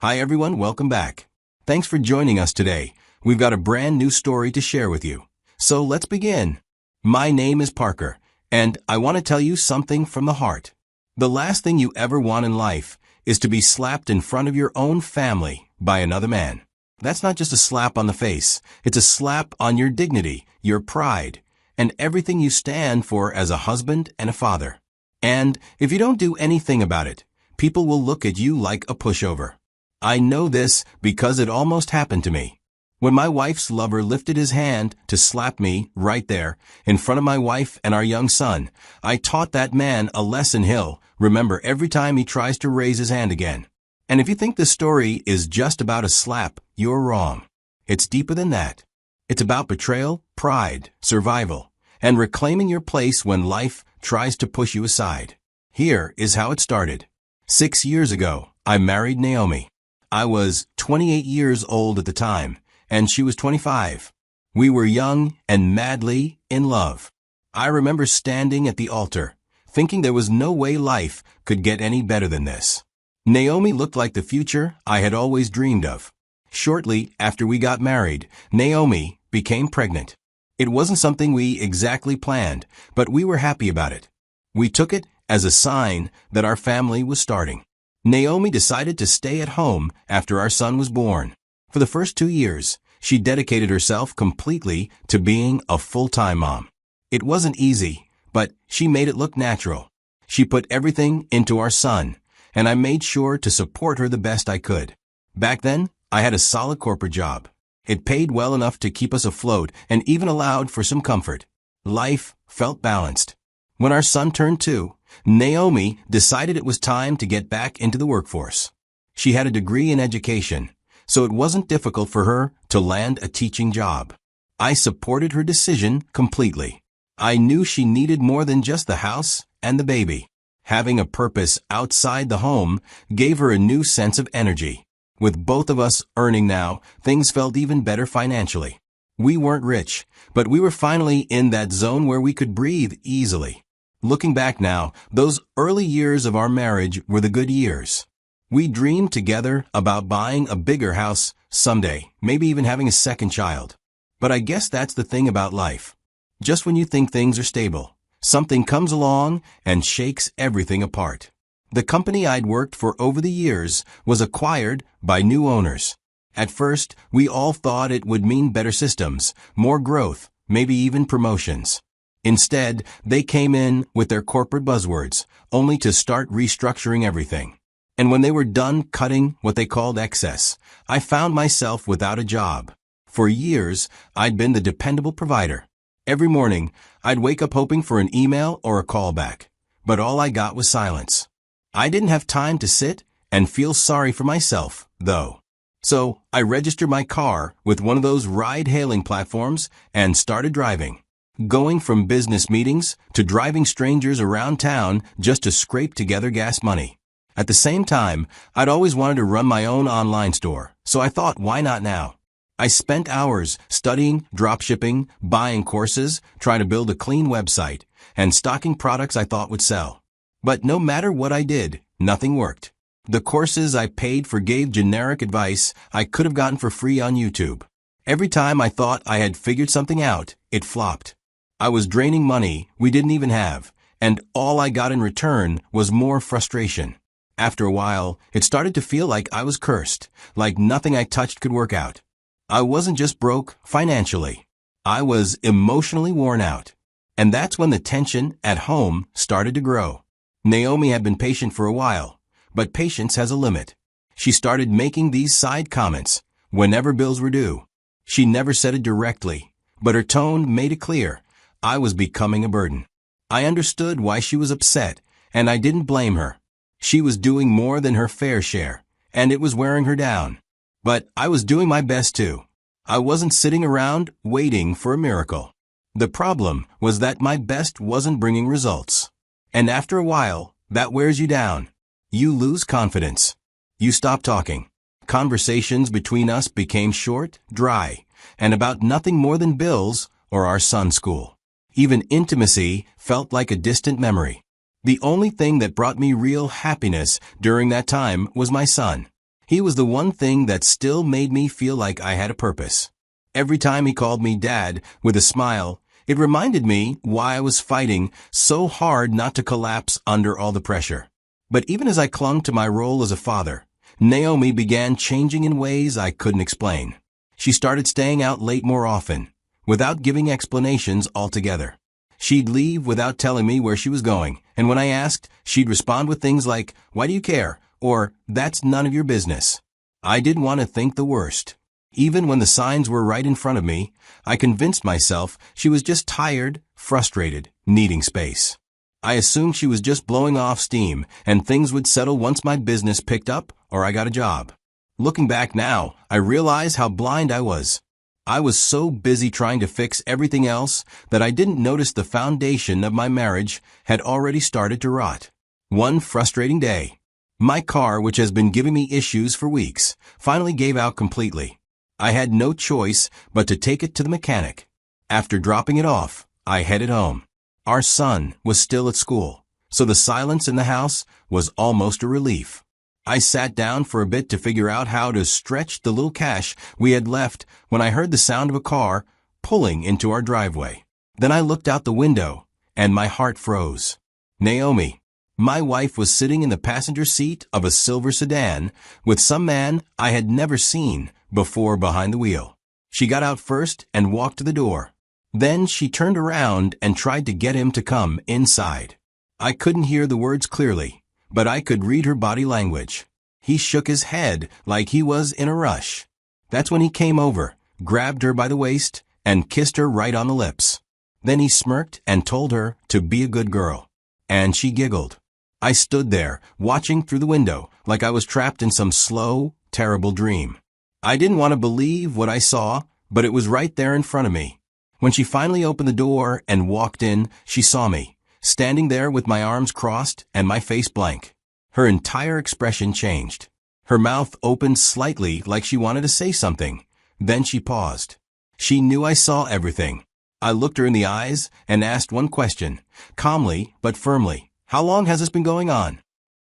Hi everyone, welcome back. Thanks for joining us today. We've got a brand new story to share with you. So let's begin. My name is Parker, and I want to tell you something from the heart. The last thing you ever want in life is to be slapped in front of your own family by another man. That's not just a slap on the face. It's a slap on your dignity, your pride, and everything you stand for as a husband and a father. And if you don't do anything about it, people will look at you like a pushover. I know this because it almost happened to me. When my wife's lover lifted his hand to slap me right there in front of my wife and our young son, I taught that man a lesson he'll remember every time he tries to raise his hand again. And if you think this story is just about a slap, you're wrong. It's deeper than that. It's about betrayal, pride, survival, and reclaiming your place when life tries to push you aside. Here is how it started. 6 years ago, I married Naomi. I was 28 years old at the time, and she was 25. We were young and madly in love. I remember standing at the altar, thinking there was no way life could get any better than this. Naomi looked like the future I had always dreamed of. Shortly after we got married, Naomi became pregnant. It wasn't something we exactly planned, but we were happy about it. We took it as a sign that our family was starting. Naomi decided to stay at home after our son was born. For the first 2 years, she dedicated herself completely to being a full-time mom. It wasn't easy, but she made it look natural. She put everything into our son, and I made sure to support her the best I could. Back then, I had a solid corporate job. It paid well enough to keep us afloat and even allowed for some comfort. Life felt balanced. When our son turned 2, Naomi decided it was time to get back into the workforce. She had a degree in education, so it wasn't difficult for her to land a teaching job. I supported her decision completely. I knew she needed more than just the house and the baby. Having a purpose outside the home gave her a new sense of energy. With both of us earning now, things felt even better financially. We weren't rich, but we were finally in that zone where we could breathe easily. Looking back now, those early years of our marriage were the good years. We dreamed together about buying a bigger house someday, maybe even having a second child. But I guess that's the thing about life. Just when you think things are stable, something comes along and shakes everything apart. The company I'd worked for over the years was acquired by new owners. At first, we all thought it would mean better systems, more growth, maybe even promotions. Instead, they came in with their corporate buzzwords, only to start restructuring everything. And when they were done cutting what they called excess, I found myself without a job. For years, I'd been the dependable provider. Every morning, I'd wake up hoping for an email or a call back, but all I got was silence. I didn't have time to sit and feel sorry for myself, though. So I registered my car with one of those ride-hailing platforms and started driving. Going from business meetings to driving strangers around town just to scrape together gas money. At the same time, I'd always wanted to run my own online store, so I thought, why not now? I spent hours studying dropshipping, buying courses, trying to build a clean website, and stocking products I thought would sell. But no matter what I did, nothing worked. The courses I paid for gave generic advice I could have gotten for free on YouTube. Every time I thought I had figured something out, it flopped. I was draining money we didn't even have, and all I got in return was more frustration. After a while, it started to feel like I was cursed, like nothing I touched could work out. I wasn't just broke financially. I was emotionally worn out. And that's when the tension at home started to grow. Naomi had been patient for a while, but patience has a limit. She started making these side comments whenever bills were due. She never said it directly, but her tone made it clear. I was becoming a burden. I understood why she was upset, and I didn't blame her. She was doing more than her fair share, and it was wearing her down. But I was doing my best too. I wasn't sitting around waiting for a miracle. The problem was that my best wasn't bringing results. And after a while, that wears you down. You lose confidence. You stop talking. Conversations between us became short, dry, and about nothing more than bills or our son's school. Even intimacy felt like a distant memory. The only thing that brought me real happiness during that time was my son. He was the one thing that still made me feel like I had a purpose. Every time he called me Dad with a smile, it reminded me why I was fighting so hard not to collapse under all the pressure. But even as I clung to my role as a father, Naomi began changing in ways I couldn't explain. She started staying out late more often, without giving explanations altogether. She'd leave without telling me where she was going, and when I asked, she'd respond with things like, "Why do you care?" or "That's none of your business." I didn't want to think the worst. Even when the signs were right in front of me, I convinced myself she was just tired, frustrated, needing space. I assumed she was just blowing off steam, and things would settle once my business picked up or I got a job. Looking back now, I realize how blind I was. I was so busy trying to fix everything else that I didn't notice the foundation of my marriage had already started to rot. One frustrating day, my car, which has been giving me issues for weeks, finally gave out completely. I had no choice but to take it to the mechanic. After dropping it off, I headed home. Our son was still at school, so the silence in the house was almost a relief. I sat down for a bit to figure out how to stretch the little cash we had left when I heard the sound of a car pulling into our driveway. Then I looked out the window, and my heart froze. Naomi, my wife, was sitting in the passenger seat of a silver sedan with some man I had never seen before behind the wheel. She got out first and walked to the door. Then she turned around and tried to get him to come inside. I couldn't hear the words clearly, but I could read her body language. He shook his head like he was in a rush. That's when he came over, grabbed her by the waist, and kissed her right on the lips. Then he smirked and told her to be a good girl. And she giggled. I stood there, watching through the window, like I was trapped in some slow, terrible dream. I didn't want to believe what I saw, but it was right there in front of me. When she finally opened the door and walked in, she saw me, standing there with my arms crossed and my face blank. Her entire expression changed. Her mouth opened slightly like she wanted to say something. Then she paused. She knew I saw everything. I looked her in the eyes and asked one question, calmly but firmly. "How long has this been going on?"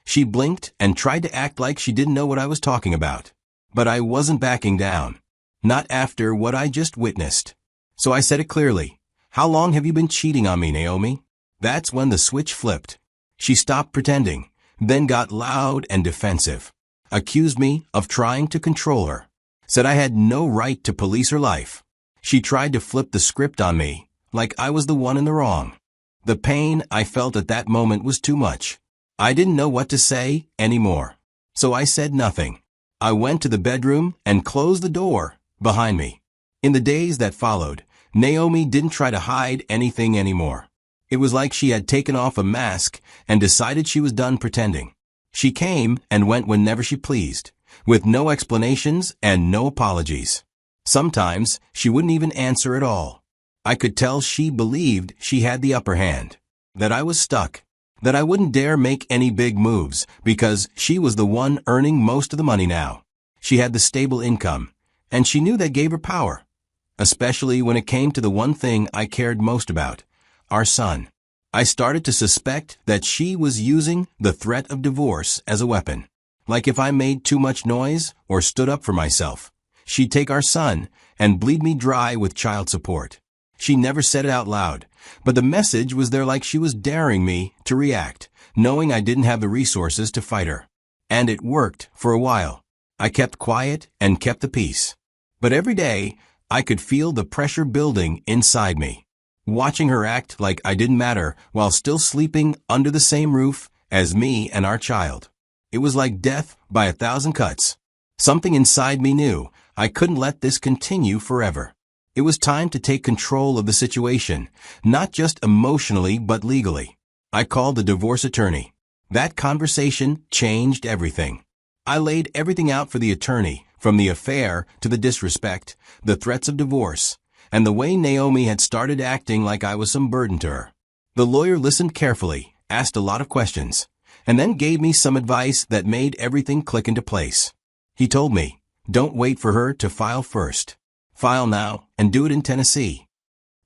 She blinked and tried to act like she didn't know what I was talking about. But I wasn't backing down. Not after what I just witnessed. So I said it clearly. "How long have you been cheating on me, Naomi?" That's when the switch flipped. She stopped pretending, then got loud and defensive. Accused me of trying to control her. Said I had no right to police her life. She tried to flip the script on me, like I was the one in the wrong. The pain I felt at that moment was too much. I didn't know what to say anymore. So I said nothing. I went to the bedroom and closed the door behind me. In the days that followed, Naomi didn't try to hide anything anymore. It was like she had taken off a mask and decided she was done pretending. She came and went whenever she pleased, with no explanations and no apologies. Sometimes she wouldn't even answer at all. I could tell she believed she had the upper hand, that I was stuck, that I wouldn't dare make any big moves because she was the one earning most of the money now. She had the stable income, and she knew that gave her power, especially when it came to the one thing I cared most about, our son. I started to suspect that she was using the threat of divorce as a weapon. Like if I made too much noise or stood up for myself, she'd take our son and bleed me dry with child support. She never said it out loud, but the message was there like she was daring me to react, knowing I didn't have the resources to fight her. And it worked for a while. I kept quiet and kept the peace. But every day, I could feel the pressure building inside me. Watching her act like I didn't matter while still sleeping under the same roof as me and our child. It was like death by 1,000 cuts. Something inside me knew I couldn't let this continue forever. It was time to take control of the situation, not just emotionally but legally. I called the divorce attorney. That conversation changed everything. I laid everything out for the attorney, from the affair to the disrespect, the threats of divorce, and the way Naomi had started acting like I was some burden to her. The lawyer listened carefully, asked a lot of questions, and then gave me some advice that made everything click into place. He told me, don't wait for her to file first. File now and do it in Tennessee.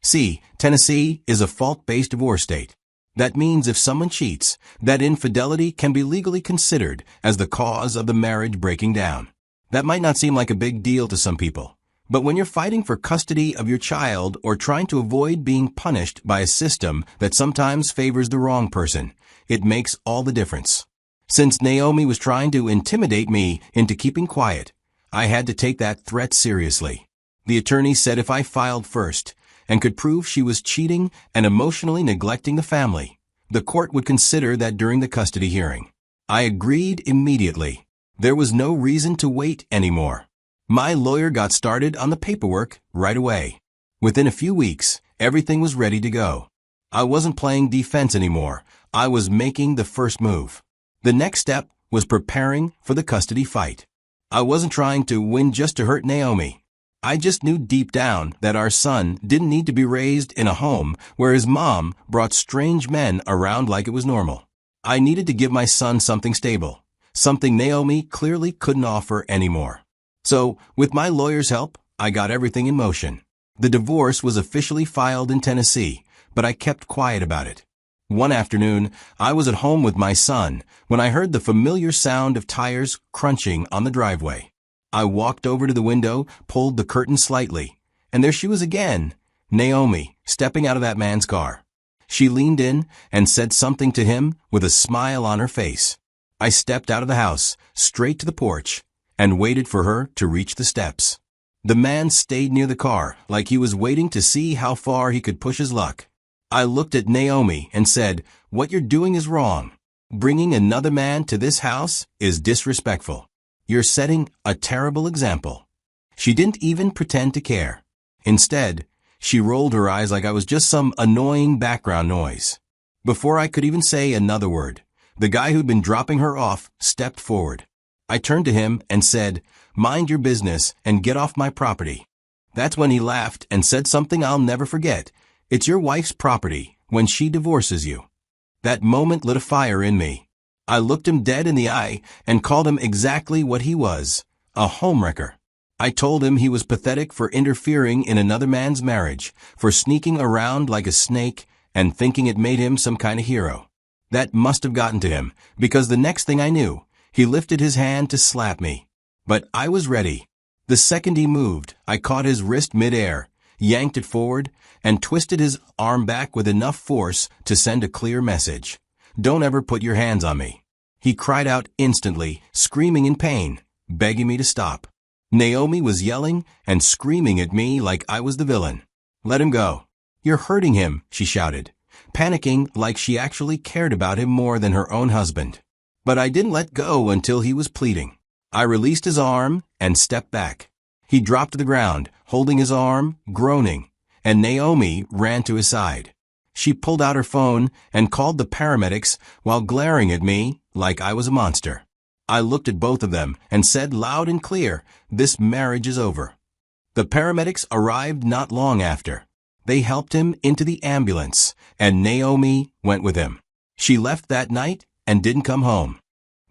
See, Tennessee is a fault-based divorce state. That means if someone cheats, that infidelity can be legally considered as the cause of the marriage breaking down. That might not seem like a big deal to some people, but when you're fighting for custody of your child or trying to avoid being punished by a system that sometimes favors the wrong person, it makes all the difference. Since Naomi was trying to intimidate me into keeping quiet, I had to take that threat seriously. The attorney said if I filed first and could prove she was cheating and emotionally neglecting the family, the court would consider that during the custody hearing. I agreed immediately. There was no reason to wait anymore. My lawyer got started on the paperwork right away. Within a few weeks, everything was ready to go. I wasn't playing defense anymore. I was making the first move. The next step was preparing for the custody fight. I wasn't trying to win just to hurt Naomi. I just knew deep down that our son didn't need to be raised in a home where his mom brought strange men around like it was normal. I needed to give my son something stable, something Naomi clearly couldn't offer anymore. So, with my lawyer's help, I got everything in motion. The divorce was officially filed in Tennessee, but I kept quiet about it. One afternoon, I was at home with my son when I heard the familiar sound of tires crunching on the driveway. I walked over to the window, pulled the curtain slightly, and there she was again, Naomi, stepping out of that man's car. She leaned in and said something to him with a smile on her face. I stepped out of the house, straight to the porch, and waited for her to reach the steps. The man stayed near the car, like he was waiting to see how far he could push his luck. I looked at Naomi and said, "What you're doing is wrong. Bringing another man to this house is disrespectful. You're setting a terrible example." She didn't even pretend to care. Instead, she rolled her eyes like I was just some annoying background noise. Before I could even say another word, the guy who'd been dropping her off stepped forward. I turned to him and said, "Mind your business and get off my property." That's when he laughed and said something I'll never forget. "It's your wife's property when she divorces you." That moment lit a fire in me. I looked him dead in the eye and called him exactly what he was, a homewrecker. I told him he was pathetic for interfering in another man's marriage, for sneaking around like a snake and thinking it made him some kind of hero. That must have gotten to him, because the next thing I knew, he lifted his hand to slap me. But I was ready. The second he moved, I caught his wrist midair, yanked it forward, and twisted his arm back with enough force to send a clear message. "Don't ever put your hands on me." He cried out instantly, screaming in pain, begging me to stop. Naomi was yelling and screaming at me like I was the villain. "Let him go. You're hurting him," she shouted, panicking like she actually cared about him more than her own husband. But I didn't let go until he was pleading. I released his arm and stepped back. He dropped to the ground, holding his arm, groaning, and Naomi ran to his side. She pulled out her phone and called the paramedics while glaring at me like I was a monster. I looked at both of them and said loud and clear, "This marriage is over." The paramedics arrived not long after. They helped him into the ambulance, and Naomi went with him. She left that night and didn't come home.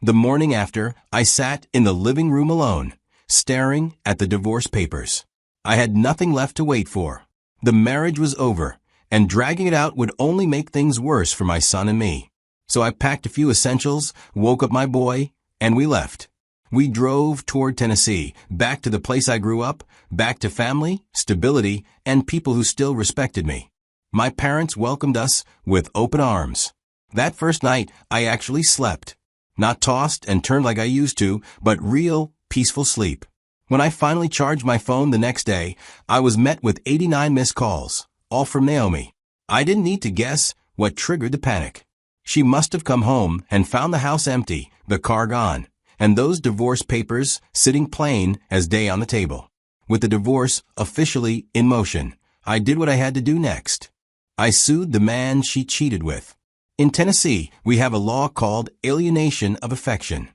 The morning after, I sat in the living room alone, staring at the divorce papers. I had nothing left to wait for. The marriage was over, and dragging it out would only make things worse for my son and me. So I packed a few essentials, woke up my boy, and we left. We drove toward Tennessee, back to the place I grew up, back to family, stability, and people who still respected me. My parents welcomed us with open arms. That first night, I actually slept. Not tossed and turned like I used to, but real, peaceful sleep. When I finally charged my phone the next day, I was met with 89 missed calls, all from Naomi. I didn't need to guess what triggered the panic. She must have come home and found the house empty, the car gone, and those divorce papers sitting plain as day on the table. With the divorce officially in motion, I did what I had to do next. I sued the man she cheated with. In Tennessee, we have a law called alienation of affection.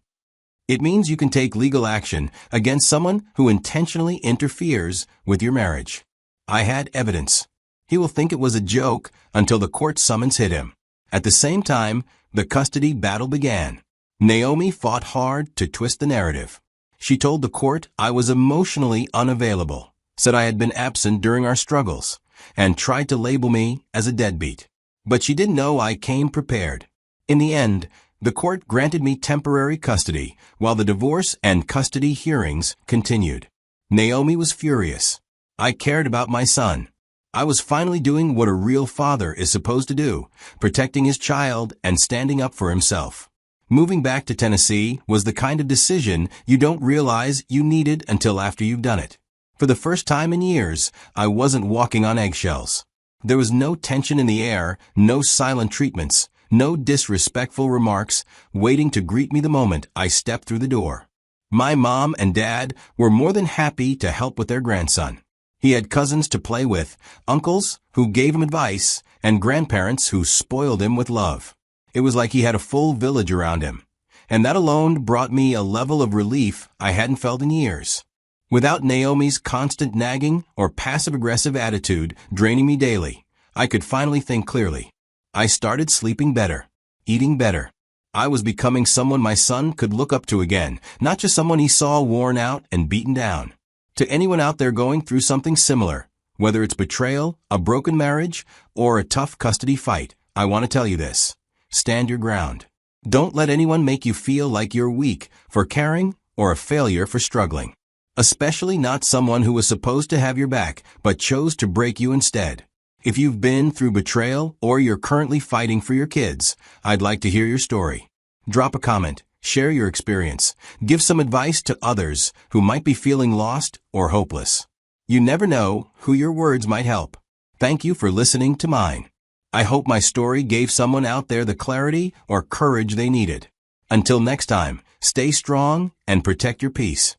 It means you can take legal action against someone who intentionally interferes with your marriage. I had evidence. He will think it was a joke until the court summons hit him. At the same time, the custody battle began. Naomi fought hard to twist the narrative. She told the court I was emotionally unavailable, said I had been absent during our struggles, and tried to label me as a deadbeat. But she didn't know I came prepared. In the end, the court granted me temporary custody, while the divorce and custody hearings continued. Naomi was furious. I cared about my son. I was finally doing what a real father is supposed to do, protecting his child and standing up for himself. Moving back to Tennessee was the kind of decision you don't realize you needed until after you've done it. For the first time in years, I wasn't walking on eggshells. There was no tension in the air, no silent treatments, no disrespectful remarks waiting to greet me the moment I stepped through the door. My mom and dad were more than happy to help with their grandson. He had cousins to play with, uncles who gave him advice, and grandparents who spoiled him with love. It was like he had a full village around him, and that alone brought me a level of relief I hadn't felt in years. Without Naomi's constant nagging or passive-aggressive attitude draining me daily, I could finally think clearly. I started sleeping better, eating better. I was becoming someone my son could look up to again, not just someone he saw worn out and beaten down. To anyone out there going through something similar, whether it's betrayal, a broken marriage, or a tough custody fight, I want to tell you this. Stand your ground. Don't let anyone make you feel like you're weak for caring or a failure for struggling. Especially not someone who was supposed to have your back but chose to break you instead. If you've been through betrayal or you're currently fighting for your kids, I'd like to hear your story. Drop a comment. Share your experience. Give some advice to others who might be feeling lost or hopeless. You never know who your words might help. Thank you for listening to mine. I hope my story gave someone out there the clarity or courage they needed. Until next time, stay strong and protect your peace.